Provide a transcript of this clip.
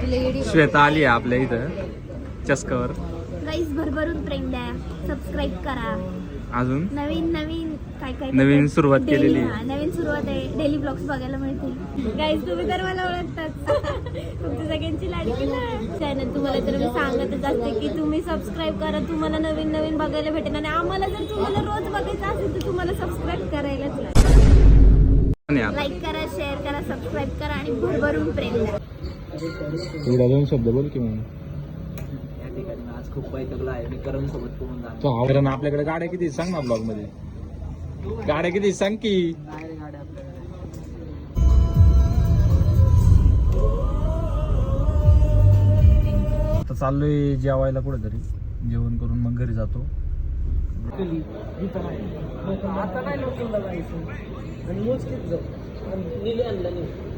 श्वेता आली आहे आपल्या इथं चस्कावर. गाईस भरभरून प्रेम द्या, सबस्क्राईब करा. अजून नवीन नवीन काय नवीन सुरुवात केलेली आहे. नवीन सुरुवात आहे. डेली ब्लॉग्स बघायला मिळतील. गाईस तुम्ही तर मला ओळखतात. तुमची सगळ्यांची लाडकी ना चॅनल. तुम्हाला तर मी सांगतच असते की तुम्ही सबस्क्राईब करा, तुम्हाला नवीन नवीन बघायला भेटेल. आणि आम्हाला जर तुम्हाला रोज बघायचं असेल तर तुम्हाला सबस्क्राईब करायलाच लागेल. लाईक करा, शेअर करा, सबस्क्राईब करा आणि भरभरून प्रेम द्या. एवढा दोन शब्द बोल की मग. आज खूप वैतागलो आहे मी. करण सोबत पोहून जाणार. तो आवरण आपल्याकडे गाड्या किती सांग ना ब्लॉग मध्ये. गाड्या किती सांग की. आता चाललोय जेवायला कुठेतरी. जेवण करून मग घरी जातो. आता नाही लोकलला जायचं आणि मोजकीच जाऊ. आणलं नाही.